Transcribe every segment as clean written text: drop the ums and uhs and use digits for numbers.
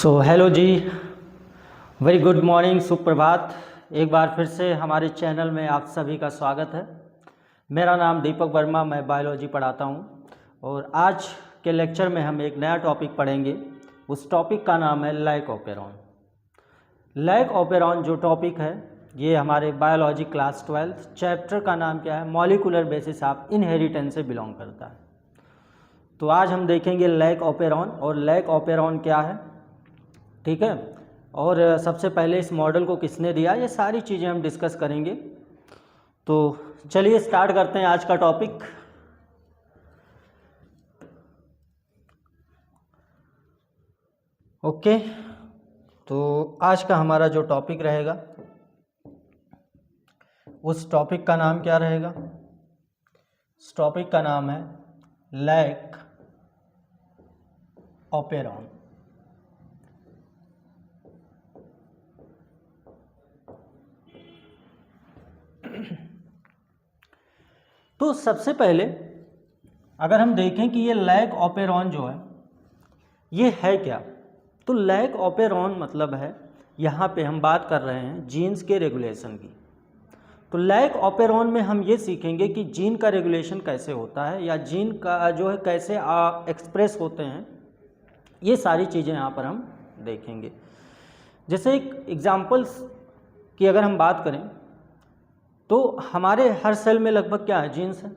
So hello जी, very good morning, सुप्रभात। एक बार फिर से हमारे चैनल में आप सभी का स्वागत है। मेरा नाम दीपक वर्मा, मैं बायोलॉजी पढ़ाता हूँ और आज के लेक्चर में हम एक नया टॉपिक पढ़ेंगे। उस टॉपिक का नाम है लैक ऑपेरॉन। लैक ऑपेरॉन जो टॉपिक है ये हमारे बायोलॉजी क्लास 12 चैप्टर का नाम क्या है, मॉलिक्यूलर बेसिस ऑफ इनहेरिटेंस से बिलोंग करता है। तो आज हम देखेंगे लैक ऑपेरॉन और लैक ऑपेरॉन क्या है, ठीक है। और सबसे पहले इस मॉडल को किसने दिया, ये सारी चीज़ें हम डिस्कस करेंगे। तो चलिए स्टार्ट करते हैं आज का टॉपिक। ओके, तो आज का हमारा जो टॉपिक रहेगा उस टॉपिक का नाम क्या रहेगा? उस टॉपिक का नाम है लैक ऑपेरॉन। तो सबसे पहले अगर हम देखें कि ये लैक ऑपेरॉन जो है ये है क्या, तो लैक ऑपेरॉन मतलब है, यहाँ पे हम बात कर रहे हैं जीन्स के रेगुलेशन की। तो लैक ऑपेरॉन में हम ये सीखेंगे कि जीन का रेगुलेशन कैसे होता है या जीन का जो है कैसे एक्सप्रेस होते हैं, ये सारी चीज़ें यहाँ पर हम देखेंगे। जैसे एक एग्जाम्पल्स की अगर हम बात करें तो हमारे हर सेल में लगभग क्या है, जीन्स है।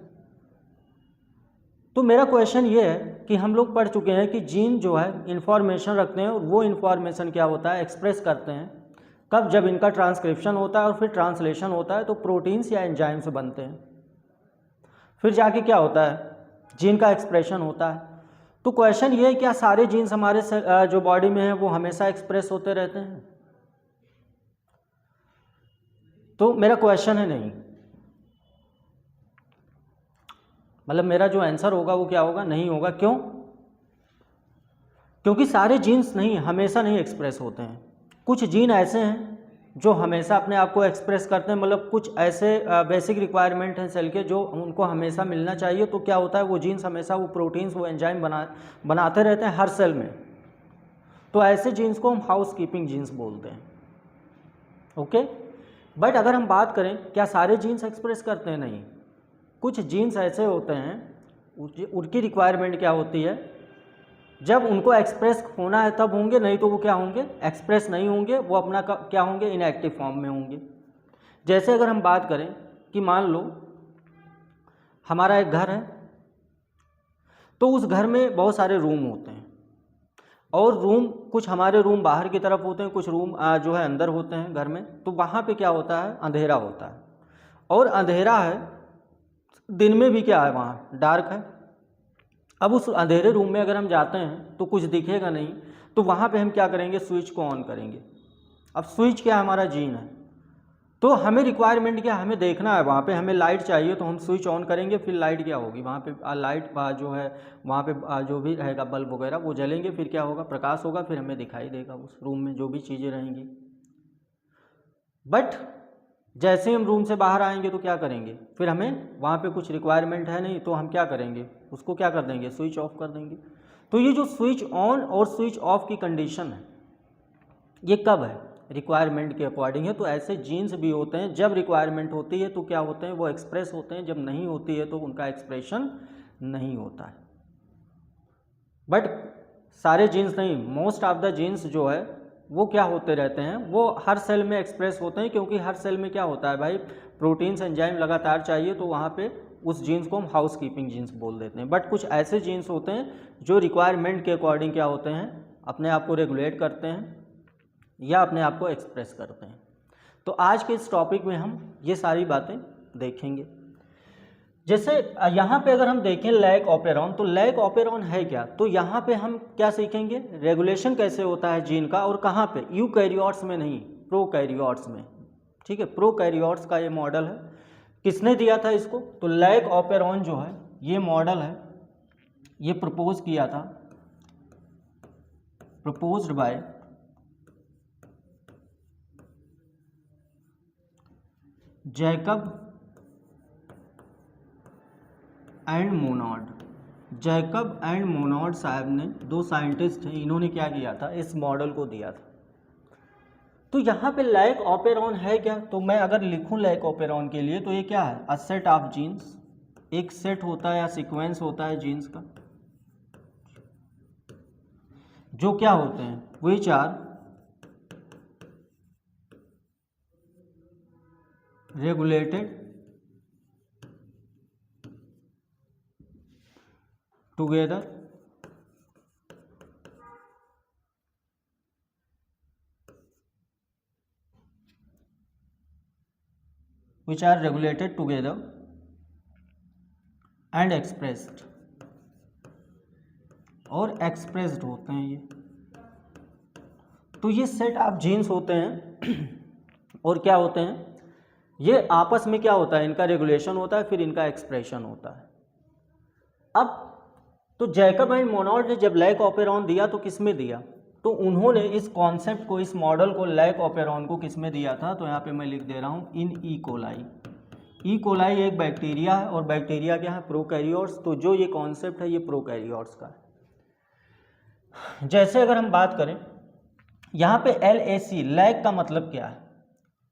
तो मेरा क्वेश्चन ये है कि हम लोग पढ़ चुके हैं कि जीन जो है इन्फॉर्मेशन रखते हैं और वो इन्फॉर्मेशन क्या होता है, एक्सप्रेस करते हैं कब, जब इनका ट्रांसक्रिप्शन होता है और फिर ट्रांसलेशन होता है तो प्रोटीन्स या एंजाइम्स बनते हैं, फिर जाके क्या होता है, जीन का एक्सप्रेशन होता है। तो क्वेश्चन ये है क्या सारे जीन्स हमारे जो बॉडी में है वो हमेशा एक्सप्रेस होते रहते हैं? तो मेरा क्वेश्चन है नहीं, मतलब मेरा जो आंसर होगा वो क्या होगा, नहीं होगा। क्यों? क्योंकि सारे जीन्स नहीं हमेशा नहीं एक्सप्रेस होते हैं। कुछ जीन ऐसे हैं जो हमेशा अपने आप को एक्सप्रेस करते हैं, मतलब कुछ ऐसे बेसिक रिक्वायरमेंट हैं सेल के जो उनको हमेशा मिलना चाहिए। तो क्या होता है, वो जीन्स हमेशा वो प्रोटीन्स वो एंजाइम बनाते रहते हैं हर सेल में। तो ऐसे जीन्स को हम हाउस कीपिंग जीन्स बोलते हैं। ओके, बट अगर हम बात करें क्या सारे जीन्स एक्सप्रेस करते हैं, नहीं। कुछ जीन्स ऐसे होते हैं उनकी रिक्वायरमेंट क्या होती है, जब उनको एक्सप्रेस होना है तब होंगे, नहीं तो वो क्या होंगे, एक्सप्रेस नहीं होंगे, वो अपना क्या होंगे, इनएक्टिव फॉर्म में होंगे। जैसे अगर हम बात करें कि मान लो हमारा एक घर है, तो उस घर में बहुत सारे रूम होते हैं और रूम, कुछ हमारे रूम बाहर की तरफ होते हैं, कुछ रूम जो है अंदर होते हैं घर में। तो वहाँ पे क्या होता है, अंधेरा होता है, और अंधेरा है, दिन में भी क्या है वहाँ डार्क है। अब उस अंधेरे रूम में अगर हम जाते हैं तो कुछ दिखेगा नहीं, तो वहाँ पे हम क्या करेंगे, स्विच को ऑन करेंगे। अब स्विच क्या है, हमारा जीन है। तो हमें रिक्वायरमेंट क्या, हमें देखना है वहाँ पे, हमें लाइट चाहिए तो हम स्विच ऑन करेंगे, फिर लाइट क्या होगी वहाँ पे, लाइट जो है वहाँ पे जो भी रहेगा बल्ब वगैरह वो जलेंगे, फिर क्या होगा, प्रकाश होगा, फिर हमें दिखाई देगा उस रूम में जो भी चीज़ें रहेंगी। बट जैसे हम रूम से बाहर आएंगे तो क्या करेंगे, फिर हमें वहाँ पे कुछ रिक्वायरमेंट है नहीं, तो हम क्या करेंगे, उसको क्या कर देंगे, स्विच ऑफ कर देंगे। तो ये जो स्विच ऑन और स्विच ऑफ की कंडीशन है ये कब है, रिक्वायरमेंट के अकॉर्डिंग है। तो ऐसे जीन्स भी होते हैं, जब रिक्वायरमेंट होती है तो क्या होते हैं, वो एक्सप्रेस होते हैं, जब नहीं होती है तो उनका एक्सप्रेशन नहीं होता है। बट सारे जीन्स नहीं, मोस्ट ऑफ द जीन्स जो है वो क्या होते रहते हैं, वो हर सेल में एक्सप्रेस होते हैं, क्योंकि हर सेल में क्या होता है भाई, प्रोटीन्स एंजाइम लगातार चाहिए, तो वहाँ पे उस जीन्स को हम हाउस कीपिंग जीन्स बोल देते हैं। बट कुछ ऐसे जीन्स होते हैं जो रिक्वायरमेंट के अकॉर्डिंग क्या होते हैं, अपने आप को रेगुलेट करते हैं या अपने आप को एक्सप्रेस करते हैं। तो आज के इस टॉपिक में हम ये सारी बातें देखेंगे। जैसे यहाँ पे अगर हम देखें लैक ऑपेरॉन, तो लैक ऑपेरॉन है क्या, तो यहाँ पे हम क्या सीखेंगे, रेगुलेशन कैसे होता है जीन का, और कहाँ पे, यूकैरियोट्स में नहीं, प्रोकैरियोट्स में। ठीक है, प्रोकैरियोट्स का ये मॉडल है। किसने दिया था इसको, तो लैक ऑपेरॉन जो है ये मॉडल है, ये प्रपोज किया था, proposed by Jacob and Monod. Jacob and Monod साहब ने, दो साइंटिस्ट हैं, इन्होंने क्या किया था, इस मॉडल को दिया था। तो यहाँ पे लैक ऑपेरॉन है क्या, तो मैं अगर लिखूँ लैक ऑपेरॉन के लिए तो ये क्या है, अ सेट ऑफ जीन्स, एक सेट होता है या सीक्वेंस होता है जीन्स का, जो क्या होते हैं, which are regulated together which are regulated together and expressed, और expressed होते हैं ये। तो ये सेट ऑफ जीन्स होते हैं और क्या होते हैं, ये आपस में क्या होता है, इनका रेगुलेशन होता है, फिर इनका एक्सप्रेशन होता है। अब तो जैकब एंड मोनोड ने जब लैक ऑपेरॉन दिया तो किस में दिया, तो उन्होंने इस कॉन्सेप्ट को, इस मॉडल को, लैक ऑपेरॉन को किस में दिया था, तो यहाँ पे मैं लिख दे रहा हूँ इन ई कोलाई। ई कोलाई एक बैक्टीरिया है और बैक्टीरिया क्या है, प्रोकैरियोट्स। तो जो ये कॉन्सेप्ट है ये प्रोकैरियोट्स का है। जैसे अगर हम बात करें यहाँ पे LAC, लैक का मतलब क्या है,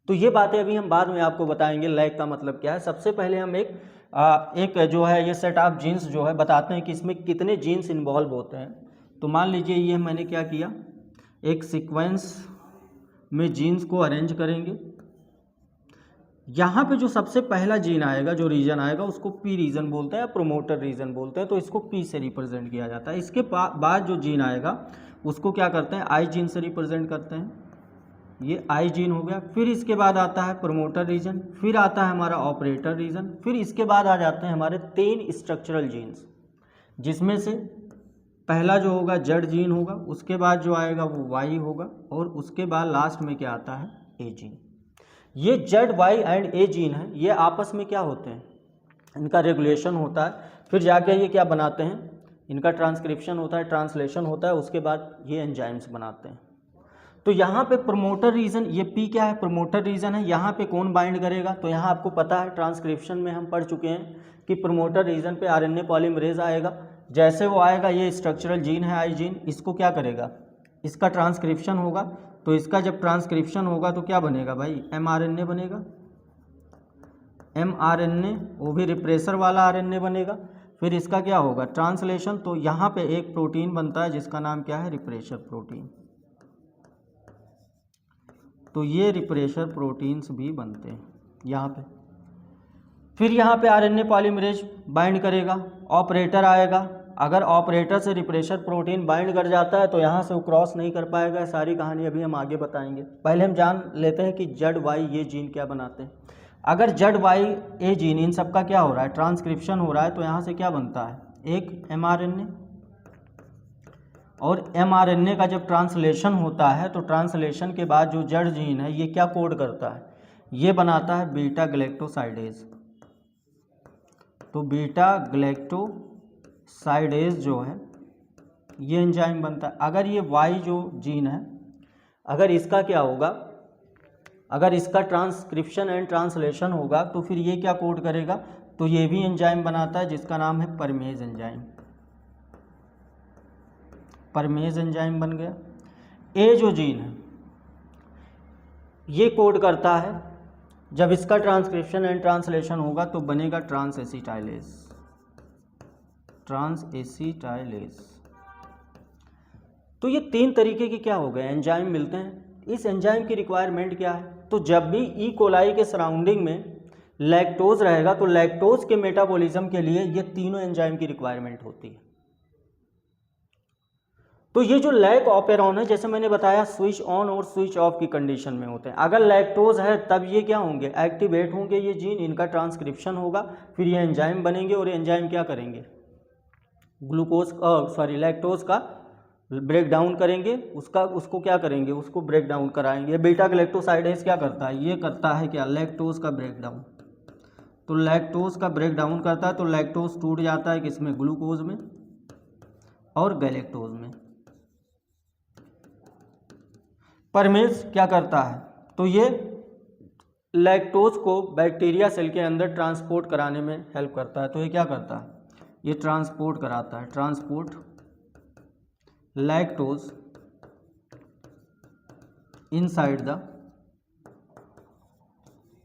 तो ये बातें अभी हम बाद में आपको बताएंगे लैक का मतलब क्या है। सबसे पहले हम एक जो है ये सेट ऑफ जीन्स जो है बताते हैं कि इसमें कितने जीन्स इन्वॉल्व होते हैं। तो मान लीजिए ये मैंने क्या किया, एक सीक्वेंस में जीन्स को अरेंज करेंगे। यहाँ पे जो सबसे पहला जीन आएगा, जो रीजन आएगा, उसको पी रीजन बोलते हैं या प्रोमोटर रीजन बोलते हैं, तो इसको पी से रिप्रेजेंट किया जाता है। इसके बाद जो जीन आएगा उसको क्या करते हैं, आई जीन से रिप्रेजेंट करते हैं, ये आई जीन हो गया। फिर इसके बाद आता है प्रोमोटर रीजन, फिर आता है हमारा ऑपरेटर रीजन, फिर इसके बाद आ जाते हैं हमारे 3 स्ट्रक्चरल जीन्स, जिसमें से पहला जो होगा जेड जीन होगा, उसके बाद जो आएगा वो वाई होगा, और उसके बाद लास्ट में क्या आता है, ए जीन। ये Z, Y and a gene है, ये आपस में क्या होते हैं, इनका रेगुलेशन होता है, फिर जाके ये क्या बनाते हैं, इनका ट्रांसक्रिप्शन होता है, ट्रांसलेशन होता है, उसके बाद ये एंजाइम्स बनाते हैं। तो यहाँ पे प्रोमोटर रीजन, ये पी क्या है, प्रोमोटर रीजन है, यहाँ पे कौन बाइंड करेगा, तो यहाँ आपको पता है ट्रांसक्रिप्शन में हम पढ़ चुके हैं कि प्रोमोटर रीजन पे RNA पॉलीमरेज आएगा। जैसे वो आएगा, ये स्ट्रक्चरल जीन है आई जीन, इसको क्या करेगा, इसका ट्रांसक्रिप्शन होगा। तो इसका जब ट्रांसक्रिप्शन होगा तो क्या बनेगा भाई, mRNA बनेगा, mRNA, वो भी रिप्रेसर वाला RNA बनेगा। फिर इसका क्या होगा, ट्रांसलेशन। तो यहाँ पे एक प्रोटीन बनता है जिसका नाम क्या है, रिप्रेशर प्रोटीन। तो ये रिप्रेशर प्रोटीन्स भी बनते हैं यहाँ पे। फिर यहाँ पे RNA पॉलीमरेज बाइंड करेगा, ऑपरेटर आएगा। अगर ऑपरेटर से रिप्रेशर प्रोटीन बाइंड कर जाता है तो यहाँ से वो क्रॉस नहीं कर पाएगा। सारी कहानी अभी हम आगे बताएंगे। पहले हम जान लेते हैं कि जेड वाई ये जीन क्या बनाते हैं। अगर जेड वाई ए जीन, इन सब का क्या हो रहा है, ट्रांसक्रिप्शन हो रहा है, तो यहाँ से क्या बनता है, एक mRNA, और mRNA का जब ट्रांसलेशन होता है तो ट्रांसलेशन के बाद जो जेड जीन है ये क्या कोड करता है, ये बनाता है बीटा ग्लैक्टोसाइडेज। तो बीटा ग्लैक्टोसाइडेज जो है ये एंजाइम बनता है। अगर ये वाई जो जीन है, अगर इसका क्या होगा, अगर इसका ट्रांसक्रिप्शन एंड ट्रांसलेशन होगा तो फिर ये क्या कोड करेगा, तो ये भी एंजाइम बनाता है जिसका नाम है परमेज एंजाइम। परमेज एंजाइम बन गया। ए जो जीन है ये कोड करता है, जब इसका ट्रांसक्रिप्शन एंड ट्रांसलेशन होगा तो बनेगा ट्रांस एसिटाइलेज। Trans acetylase. तो ये 3 तरीके के क्या हो गए, एंजाइम मिलते हैं। इस एंजाइम की रिक्वायरमेंट क्या है, तो जब भी ई कोलाई के सराउंडिंग में लैक्टोज रहेगा तो लैक्टोज के मेटाबॉलिज्म के लिए ये तीनों एंजाइम की रिक्वायरमेंट होती है। तो ये जो लैक ऑपेरॉन है, जैसे मैंने बताया, स्विच ऑन और स्विच ऑफ की कंडीशन में होते हैं। अगर लैक्टोज है तब ये क्या होंगे, एक्टिवेट होंगे ये जीन, इनका ट्रांसक्रिप्शन होगा, फिर ये एंजाइम बनेंगे और एंजाइम क्या करेंगे, लैक्टोज का ब्रेक डाउन करेंगे, उसको क्या करेंगे, उसको ब्रेक डाउन कराएंगे। बीटा ग्लैक्टोसाइडेज क्या करता है, ये करता है क्या, लैक्टोज का ब्रेक डाउन। तो लैक्टोज का ब्रेक डाउन करता है तो लैक्टोज टूट जाता है किसमें, ग्लूकोज में और गैलेक्टोज में। परमेज क्या करता है, तो ये लैक्टोज को बैक्टीरिया सेल के अंदर ट्रांसपोर्ट कराने में हेल्प करता है। तो ये क्या करता है, ये ट्रांसपोर्ट कराता है, transport lactose inside the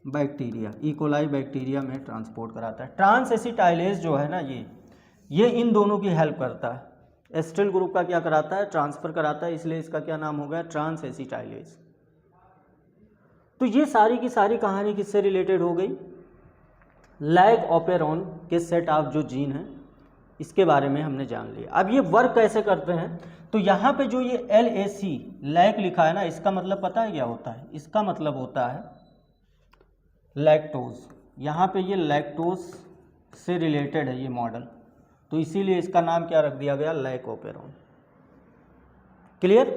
bacteria, E coli bacteria में ट्रांसपोर्ट कराता है। ट्रांस एसिटाइलेज जो है ना, ये इन दोनों की हेल्प करता है। एसिटिल ग्रुप का क्या कराता है, ट्रांसफर कराता है, इसलिए इसका क्या नाम हो गया, ट्रांस एसिटाइलेज। तो ये सारी की सारी कहानी किससे रिलेटेड हो गई, लैग ऑपेरॉन के सेट ऑफ जो जीन है इसके बारे में हमने जान लिया। अब ये वर्क कैसे करते हैं, तो यहाँ पे जो ये LAC लैग लिखा है ना, इसका मतलब पता है क्या होता है, इसका मतलब होता है लैक्टोज। यहाँ पे ये लैक्टोज से रिलेटेड है ये मॉडल, तो इसीलिए इसका नाम क्या रख दिया गया, लैग ऑपेरॉन। क्लियर,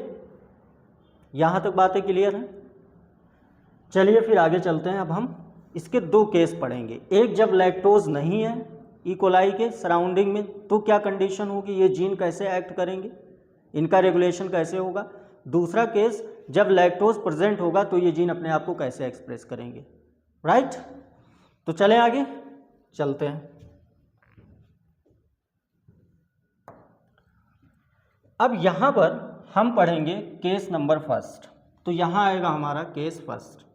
यहाँ तक बातें क्लियर हैं। चलिए फिर आगे चलते हैं। अब हम इसके दो केस पढ़ेंगे। एक, जब लैक्टोज नहीं है इकोलाई के सराउंडिंग में तो क्या कंडीशन होगी, ये जीन कैसे एक्ट करेंगे, इनका रेगुलेशन कैसे होगा। दूसरा केस, जब लैक्टोज प्रेजेंट होगा तो ये जीन अपने आप को कैसे एक्सप्रेस करेंगे। राइट, तो चलें आगे चलते हैं। अब यहां पर हम पढ़ेंगे केस नंबर फर्स्ट। तो यहां आएगा हमारा केस फर्स्ट।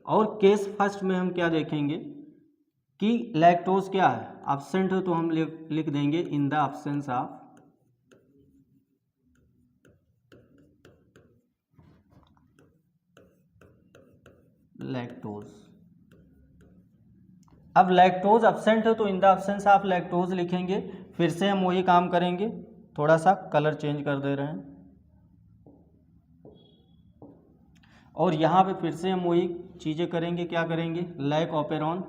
और केस फर्स्ट में हम क्या देखेंगे कि लैक्टोज क्या है, एब्सेंट है, तो हम लिख देंगे in the absence of lactose. अब लैक्टोज एब्सेंट है तो in the absence of lactose लिखेंगे। फिर से हम वही काम करेंगे, थोड़ा सा कलर चेंज कर दे रहे हैं, और यहाँ पे फिर से हम वही चीज़ें करेंगे। क्या करेंगे, लैग ऑपेरॉन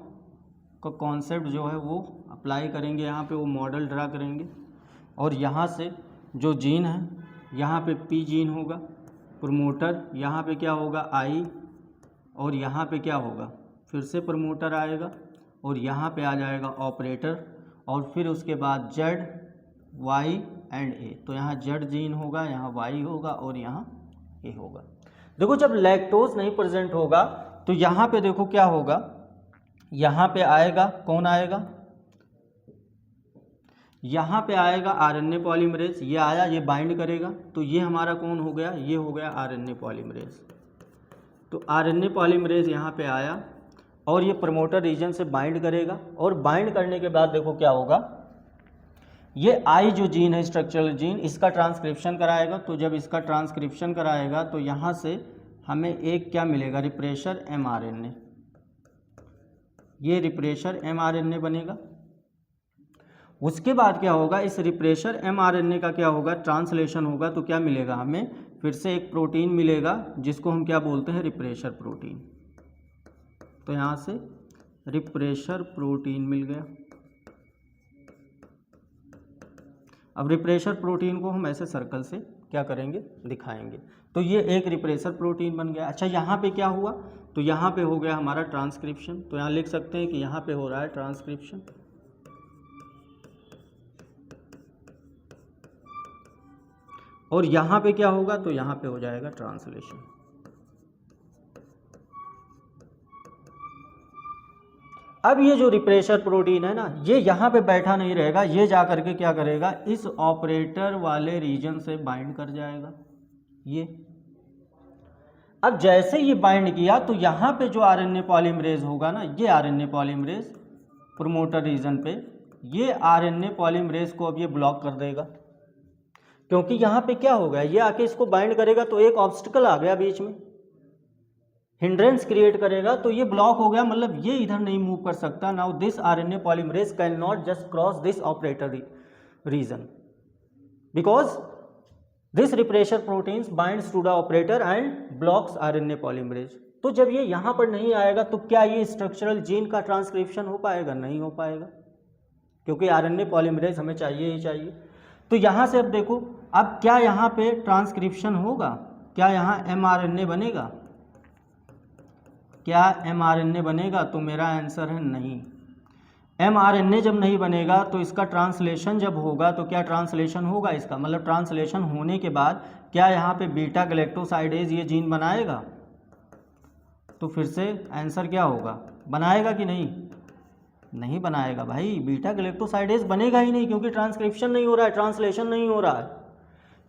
का कॉन्सेप्ट जो है वो अप्लाई करेंगे, यहाँ पे वो मॉडल ड्रा करेंगे। और यहाँ से जो जीन है, यहाँ पे P जीन होगा, प्रमोटर, यहाँ पे क्या होगा I, और यहाँ पे क्या होगा, फिर से प्रमोटर आएगा, और यहाँ पे आ जाएगा ऑपरेटर, और फिर उसके बाद Z, Y एंड A। तो यहाँ Z जीन होगा, यहाँ Y होगा, और यहाँ A होगा। देखो जब लैक्टोज नहीं प्रेजेंट होगा तो यहाँ पे देखो क्या होगा, यहाँ पे आएगा, कौन आएगा, यहाँ पे आएगा RNA पॉलीमरेज। ये आया, ये बाइंड करेगा, तो ये हमारा कौन हो गया, ये हो गया RNA पॉलीमरेज। तो RNA पॉलीमरेज यहाँ पे आया और ये प्रमोटर रीजन से बाइंड करेगा, और बाइंड करने के बाद देखो क्या होगा, ये I जो जीन है, स्ट्रक्चरल जीन, इसका ट्रांसक्रिप्शन कराएगा। तो जब इसका ट्रांसक्रिप्शन कराएगा तो यहाँ से हमें एक क्या मिलेगा, रिप्रेशर mRNA। ये रिप्रेशर mRNA बनेगा। उसके बाद क्या होगा, इस रिप्रेशर mRNA का क्या होगा, ट्रांसलेशन होगा। तो क्या मिलेगा हमें, फिर से एक प्रोटीन मिलेगा जिसको हम क्या बोलते हैं, रिप्रेशर प्रोटीन। तो यहाँ से रिप्रेशर प्रोटीन मिल गया। अब रिप्रेशर प्रोटीन को हम ऐसे सर्कल से क्या करेंगे, दिखाएंगे। तो ये एक रिप्रेशर प्रोटीन बन गया। अच्छा, यहाँ पे क्या हुआ, तो यहाँ पे हो गया हमारा ट्रांसक्रिप्शन। तो यहाँ लिख सकते हैं कि यहाँ पे हो रहा है ट्रांसक्रिप्शन, और यहाँ पे क्या होगा, तो यहाँ पे हो जाएगा ट्रांसलेशन। अब ये जो रिप्रेशर प्रोटीन है ना, ये यहाँ पे बैठा नहीं रहेगा, ये जा करके क्या करेगा, इस ऑपरेटर वाले रीजन से बाइंड कर जाएगा ये। अब जैसे ये बाइंड किया तो यहाँ पे जो RNA पॉलीमरेज होगा ना, ये RNA पॉलीमरेज प्रोमोटर रीजन पे, ये RNA पॉलीमरेज को अब ये ब्लॉक कर देगा, क्योंकि यहाँ पे क्या हो गया, ये आके इसको बाइंड करेगा तो एक ऑब्स्टिकल आ गया बीच में, हिंड्रेंस क्रिएट करेगा, तो ये ब्लॉक हो गया, मतलब ये इधर नहीं मूव कर सकता। Now this RNA polymerase can not just cross this operator region because this repressor proteins binds to the operator and blocks RNA polymerase. तो जब ये यहाँ पर नहीं आएगा तो क्या ये स्ट्रक्चरल जीन का ट्रांसक्रिप्शन हो पाएगा, नहीं हो पाएगा, क्योंकि RNA पॉलीमरेज हमें चाहिए ही चाहिए। तो यहाँ से अब देखो, अब क्या यहाँ पे ट्रांसक्रिप्शन होगा, क्या यहाँ mRNA बनेगा, क्या mRNA बनेगा, तो मेरा आंसर है नहीं। mRNA जब नहीं बनेगा तो इसका ट्रांसलेशन जब होगा तो क्या ट्रांसलेशन होगा इसका, मतलब ट्रांसलेशन होने के बाद क्या यहाँ पे बीटा गैलेक्टोसाइडेज ये जीन बनाएगा, तो फिर से आंसर क्या होगा, बनाएगा कि नहीं, नहीं बनाएगा भाई, बीटा गैलेक्टोसाइडेज बनेगा ही नहीं, क्योंकि ट्रांसक्रिप्शन नहीं हो रहा है, ट्रांसलेशन नहीं हो रहा है।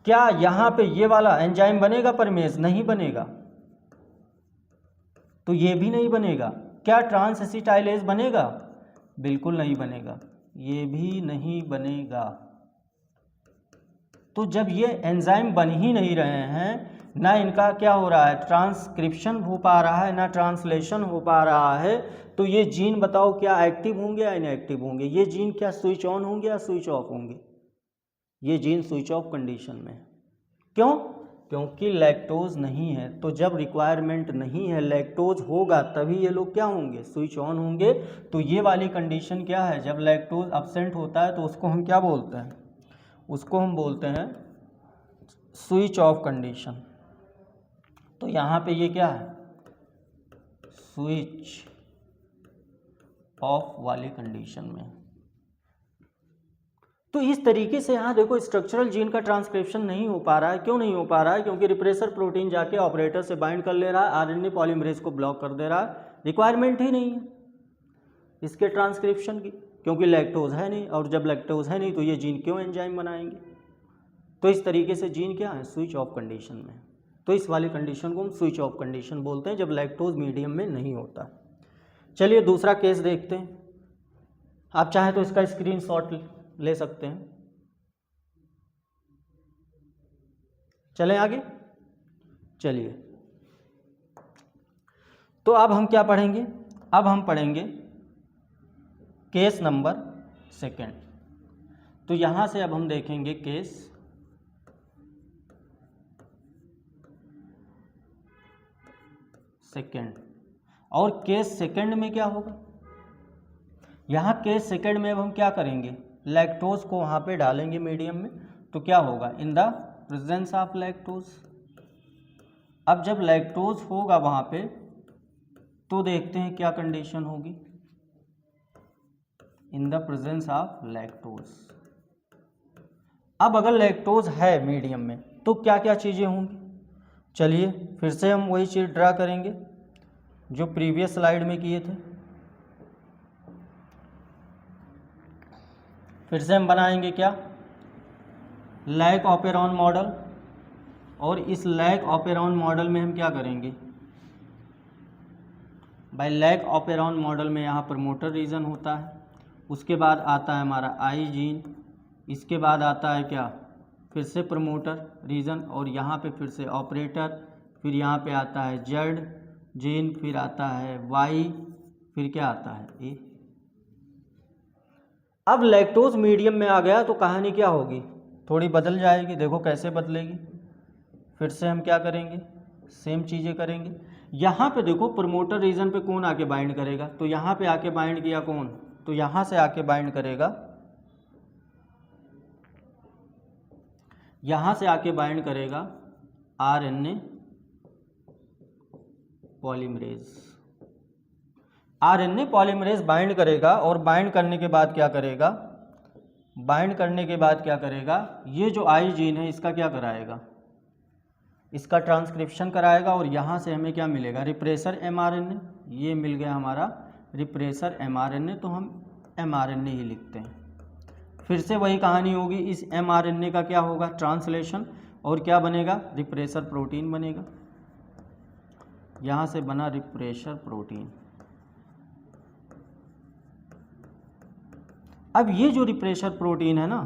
क्या यहाँ पे ये वाला एंजाइम बनेगा परमेज, नहीं बनेगा, तो ये भी नहीं बनेगा। क्या ट्रांस एसिटाइलेज बनेगा, बिल्कुल नहीं बनेगा, ये भी नहीं बनेगा। तो जब ये एंजाइम बन ही नहीं रहे हैं, ना इनका क्या हो रहा है, ट्रांसक्रिप्शन हो पा रहा है, ना ट्रांसलेशन हो पा रहा है, तो ये जीन बताओ क्या एक्टिव होंगे या इनएक्टिव होंगे, ये जीन क्या स्विच ऑन होंगे या स्विच ऑफ होंगे, ये जीन स्विच ऑफ कंडीशन में है। क्यों, क्योंकि लैक्टोज नहीं है। तो जब रिक्वायरमेंट नहीं है, लैक्टोज होगा तभी ये लोग क्या होंगे, स्विच ऑन होंगे। तो ये वाली कंडीशन क्या है, जब लैक्टोज अब्सेंट होता है तो उसको हम क्या बोलते हैं, उसको हम बोलते हैं स्विच ऑफ कंडीशन। तो यहाँ पे ये क्या है, स्विच ऑफ वाली कंडीशन में। तो इस तरीके से यहाँ देखो स्ट्रक्चरल जीन का ट्रांसक्रिप्शन नहीं हो पा रहा है। क्यों नहीं हो पा रहा है, क्योंकि रिप्रेसर प्रोटीन जाके ऑपरेटर से बाइंड कर ले रहा है, आरएनए पॉलीमरेज को ब्लॉक कर दे रहा है, रिक्वायरमेंट ही नहीं है इसके ट्रांसक्रिप्शन की, क्योंकि लैक्टोज है नहीं, और जब लैक्टोज है नहीं तो ये जीन क्यों एंजाइम बनाएंगे। तो इस तरीके से जीन क्या है, स्विच ऑफ कंडीशन में। तो इस वाली कंडीशन को हम स्विच ऑफ कंडीशन बोलते हैं, जब लैक्टोज मीडियम में नहीं होता। चलिए दूसरा केस देखते हैं। आप चाहें तो इसका स्क्रीनशॉट ले सकते हैं। चलें आगे, चलिए। तो अब हम क्या पढ़ेंगे, अब हम पढ़ेंगे केस नंबर 2। तो यहां से अब हम देखेंगे केस सेकेंड। और केस सेकेंड में क्या होगा, यहाँ केस सेकेंड में अब हम क्या करेंगे, लैक्टोज को वहाँ पे डालेंगे मीडियम में। तो क्या होगा, in the presence of lactose. अब जब लैक्टोज होगा वहाँ पे तो देखते हैं क्या कंडीशन होगी, in the presence of lactose. अब अगर लैक्टोज है मीडियम में तो क्या क्या चीज़ें होंगी, चलिए फिर से हम वही चीज़ ड्रा करेंगे जो प्रीवियस स्लाइड में किए थे। फिर से हम बनाएंगे क्या, लैक ऑपेरॉन मॉडल। और इस लैक ऑपेरॉन मॉडल में हम क्या करेंगे भाई, लैक ऑपेरॉन मॉडल में यहाँ प्रमोटर रीजन होता है, उसके बाद आता है हमारा आई जीन, इसके बाद आता है क्या, फिर से प्रमोटर रीजन, और यहाँ पे फिर से ऑपरेटर, फिर यहाँ पे आता है जेड जीन, फिर आता है वाई, फिर क्या आता है ए। अब लैक्टोज मीडियम में आ गया तो कहानी क्या होगी, थोड़ी बदल जाएगी। देखो कैसे बदलेगी, फिर से हम क्या करेंगे, सेम चीज़ें करेंगे। यहाँ पे देखो प्रमोटर रीजन पे कौन आके बाइंड करेगा, तो यहाँ पे आके बाइंड किया कौन, तो यहाँ से आके बाइंड करेगा, यहाँ से आके बाइंड करेगा RNA polymerase. RNA polymerase bind करेगा, और बाइंड करने के बाद क्या करेगा, बाइंड करने के बाद क्या करेगा, ये जो आई जीन है इसका क्या कराएगा, इसका ट्रांसक्रिप्शन कराएगा, और यहाँ से हमें क्या मिलेगा, रिप्रेसर एमआरएनए। ये मिल गया हमारा रिप्रेसर एमआरएनए, तो हम एमआरएनए ही लिखते हैं। फिर से वही कहानी होगी, इस एमआरएनए का क्या होगा, ट्रांसलेशन, और क्या बनेगा, रिप्रेसर प्रोटीन बनेगा। यहाँ से बना रिप्रेसर प्रोटीन। अब ये जो रिप्रेसर प्रोटीन है ना,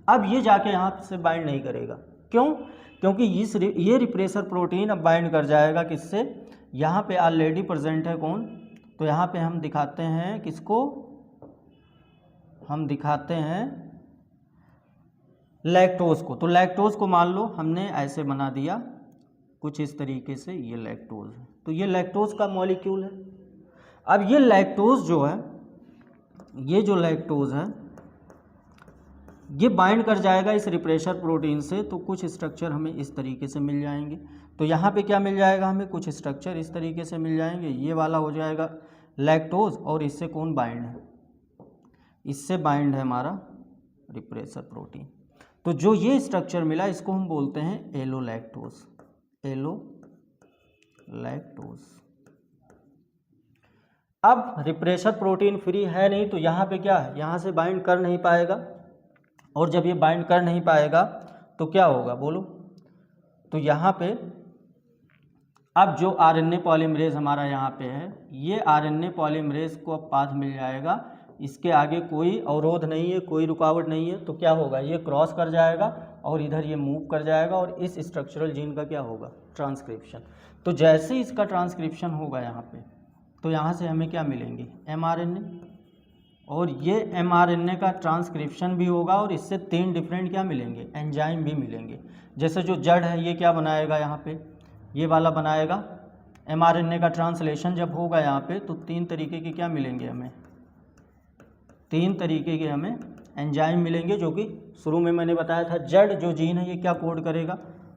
अब ये जाके यहाँ से बाइंड नहीं करेगा। क्यों, क्योंकि ये रिप्रेसर प्रोटीन अब बाइंड कर जाएगा किससे, यहाँ पे ऑलरेडी प्रेजेंट है कौन, तो यहाँ पे हम दिखाते हैं किसको, हम दिखाते हैं लैक्टोज को। तो लैक्टोज को मान लो हमने ऐसे बना दिया कुछ इस तरीके से, ये लैक्टोज है, तो ये लैक्टोज का मॉलिक्यूल है। अब ये लैक्टोज जो है, ये जो लैक्टोज है ये बाइंड कर जाएगा इस रिप्रेसर प्रोटीन से, तो कुछ स्ट्रक्चर हमें इस तरीके से मिल जाएंगे। तो यहाँ पे क्या मिल जाएगा, हमें कुछ स्ट्रक्चर इस तरीके से मिल जाएंगे। ये वाला हो जाएगा लैक्टोज, और इससे कौन बाइंड है, इससे बाइंड है हमारा रिप्रेसर प्रोटीन। तो जो ये स्ट्रक्चर मिला इसको हम बोलते हैं एलो लैक्टोज, एलो लैक्टोज। अब रिप्रेशर प्रोटीन फ्री है नहीं, तो यहाँ पे क्या है, यहाँ से बाइंड कर नहीं पाएगा, और जब ये बाइंड कर नहीं पाएगा तो क्या होगा बोलो। तो यहाँ पे अब जो आरएनए पॉलीमरेज हमारा यहाँ पे है, ये आरएनए पॉलीमरेज को अब पाथ मिल जाएगा, इसके आगे कोई अवरोध नहीं है, कोई रुकावट नहीं है, तो क्या होगा, ये क्रॉस कर जाएगा और इधर ये मूव कर जाएगा, और इस स्ट्रक्चरल जीन का क्या होगा, ट्रांसक्रिप्शन। तो जैसे ही इसका ट्रांसक्रिप्शन होगा यहाँ पे, तो यहाँ से हमें क्या मिलेंगे, mRNA, और ये mRNA का ट्रांसक्रिप्शन भी होगा, और इससे 3 डिफरेंट क्या मिलेंगे, एंजाइम भी मिलेंगे। जैसे जो जड़ है ये क्या बनाएगा, यहाँ पे ये वाला बनाएगा। mRNA का ट्रांसलेशन जब होगा यहाँ पे, तो 3 तरीके के क्या मिलेंगे हमें, 3 तरीके के हमें एंजाइम मिलेंगे, जो कि शुरू में मैंने बताया था। जड़ जो जीन है ये क्या कोड करेगा,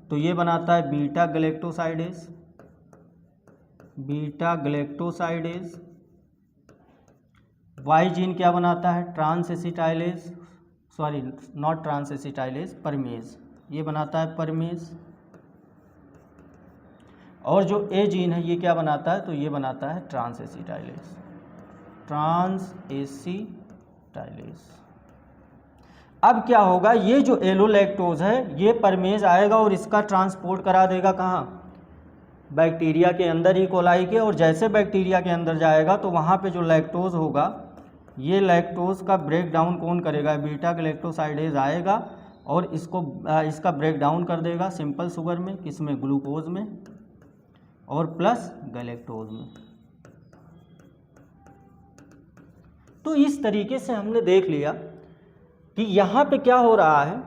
तो ये बनाता है beta galactosidase, beta galactosidase. Y gene क्या बनाता है, trans acetylase, sorry not trans acetylase, permease, ये बनाता है परमेज। और जो ए जीन है ये क्या बनाता है, तो ये बनाता है ट्रांस एसिटाइलेज, ट्रांस एसिटाइलेज। अब क्या होगा, ये जो एलोलैक्टोज है ये परमेज आएगा और इसका ट्रांसपोर्ट करा देगा कहाँ, बैक्टीरिया के अंदर, ई कोलाई के। और जैसे बैक्टीरिया के अंदर जाएगा तो वहाँ पे जो लैक्टोज होगा, ये लैक्टोज का ब्रेक डाउन कौन करेगा, बीटा गैलेक्टोसाइडेज आएगा और इसको इसका ब्रेक डाउन कर देगा सिंपल शुगर में, किसमें, ग्लूकोज में, और प्लस गैलेक्टोज में। तो इस तरीके से हमने देख लिया कि यहाँ पे क्या हो रहा है।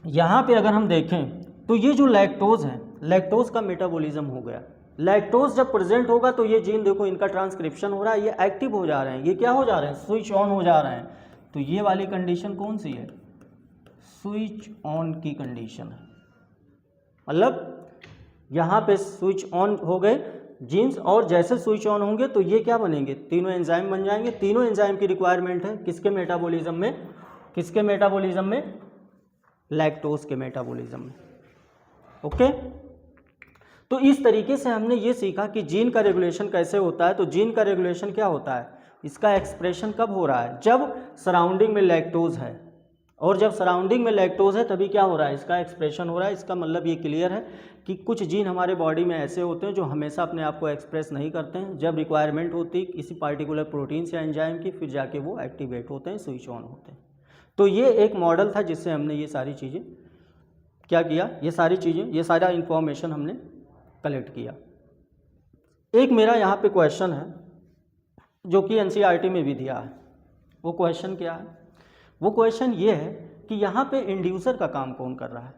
यहाँ पे अगर हम देखें तो ये जो लैक्टोज है, लैक्टोज का मेटाबॉलिज्म हो गया। लैक्टोज जब प्रेजेंट होगा तो ये जीन देखो, इनका ट्रांसक्रिप्शन हो रहा है, ये एक्टिव हो जा रहे हैं, ये क्या हो जा रहे हैं, स्विच ऑन हो जा रहे हैं। तो ये वाली कंडीशन कौन सी है, स्विच ऑन की कंडीशन है। मतलब यहाँ पे स्विच ऑन हो गए जीन्स, और जैसे स्विच ऑन होंगे तो ये क्या बनेंगे, तीनों एंजाइम बन जाएंगे। तीनों एंजाइम की रिक्वायरमेंट है किसके मेटाबॉलिज्म में, किसके मेटाबॉलिज्म में, लैक्टोज के मेटाबॉलिज्म में। ओके, तो इस तरीके से हमने ये सीखा कि जीन का रेगुलेशन कैसे होता है। तो जीन का रेगुलेशन क्या होता है, इसका एक्सप्रेशन कब हो रहा है, जब सराउंडिंग में लैक्टोज है, और जब सराउंडिंग में लैक्टोज है तभी क्या हो रहा है, इसका एक्सप्रेशन हो रहा है। इसका मतलब ये क्लियर है कि कुछ जीन हमारे बॉडी में ऐसे होते हैं जो हमेशा अपने आप को एक्सप्रेस नहीं करते हैं, जब रिक्वायरमेंट होती है किसी पार्टिकुलर प्रोटीन या एंजाइम की, फिर जाके वो एक्टिवेट होते हैं, स्विच ऑन होते हैं। तो ये एक मॉडल था जिससे हमने ये सारी चीज़ें क्या किया, ये सारी चीज़ें, ये सारा इंफॉर्मेशन हमने कलेक्ट किया। एक मेरा यहाँ पे क्वेश्चन है जो कि एनसीईआरटी में भी दिया है। वो क्वेश्चन क्या है, वो क्वेश्चन ये है कि यहाँ पे इंड्यूसर का काम कौन कर रहा है,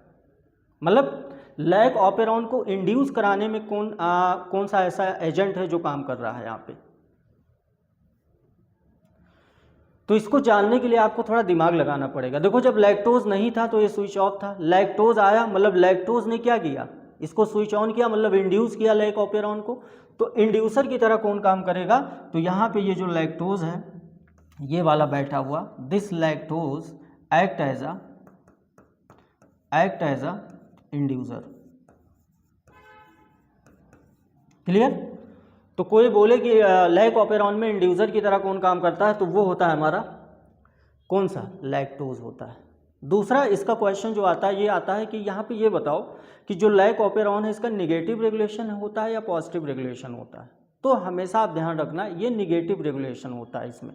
मतलब लैक ऑपेरॉन को इंड्यूस कराने में कौन सा ऐसा एजेंट है जो काम कर रहा है यहाँ पे। तो इसको जानने के लिए आपको थोड़ा दिमाग लगाना पड़ेगा। देखो, जब लैक्टोज नहीं था तो ये स्विच ऑफ था, लैक्टोज आया मतलब लैक्टोज ने क्या किया, इसको स्विच ऑन किया, मतलब इंड्यूस किया लैक ऑपेरॉन को। तो इंड्यूसर की तरह कौन काम करेगा, तो यहाँ पे ये जो लैक्टोज है ये वाला बैठा हुआ, this lactose act as a inducer. Clear. तो कोई बोले कि लैक ऑपेरॉन में इंड्यूसर की तरह कौन काम करता है, तो वो होता है हमारा कौन सा, लैक्टोज होता है। दूसरा इसका क्वेश्चन जो आता है ये आता है कि यहाँ पे ये बताओ कि जो लैक ऑपेरॉन है इसका निगेटिव रेगुलेशन होता है या पॉजिटिव रेगुलेशन होता है। तो हमेशा आप ध्यान रखना ये निगेटिव रेगुलेशन होता है इसमें,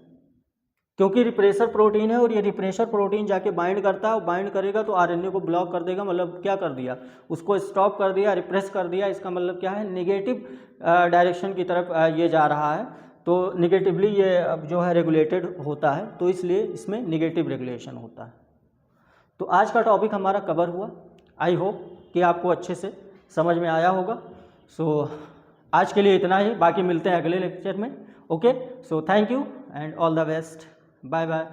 क्योंकि रिप्रेशर प्रोटीन है और ये रिप्रेशर प्रोटीन जाके बाइंड करता है, और बाइंड करेगा तो आरएनए को ब्लॉक कर देगा, मतलब क्या कर दिया, उसको स्टॉप कर दिया, रिप्रेस कर दिया। इसका मतलब क्या है, निगेटिव डायरेक्शन की तरफ ये जा रहा है, तो निगेटिवली ये जो है रेगुलेटेड होता है, तो इसलिए इसमें निगेटिव रेगुलेशन होता है। तो आज का टॉपिक हमारा कवर हुआ, आई होप कि आपको अच्छे से समझ में आया होगा। सो आज के लिए इतना ही, बाकी मिलते हैं अगले लेक्चर में। Okay, so thank you and all the best, bye bye.